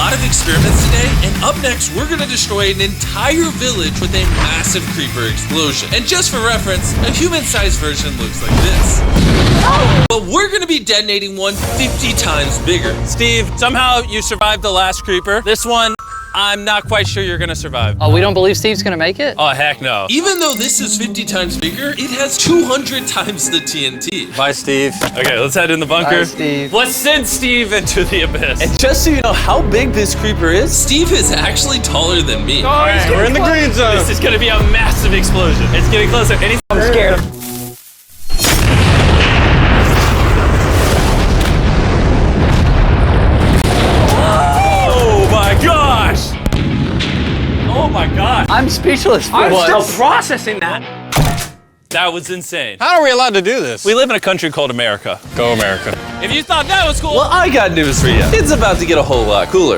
lot of experiments today, and up next, we're gonna destroy an entire village with a massive creeper explosion. And just for reference, a human-sized version looks like this. But we're gonna be detonating one 50 times bigger. Steve, somehow you survived the last creeper. This one, I'm not quite sure you're gonna survive. Oh, we don't believe Steve's gonna make it? Oh, heck no. Even though this is 50 times bigger, it has 200 times the TNT. Bye, Steve. Okay, let's head in the bunker. Bye, Steve. Let's send Steve into the abyss. And just so you know how big this creeper is, Steve is actually taller than me. All right, we're in the green zone. This is gonna be a massive explosion. It's getting closer. I'm scared. Oh my gosh! I'm speechless for I'm once. still processing that. That was insane. How are we allowed to do this? We live in a country called America. Go America. If you thought that was cool. Well, I got news for you. It's about to get a whole lot cooler.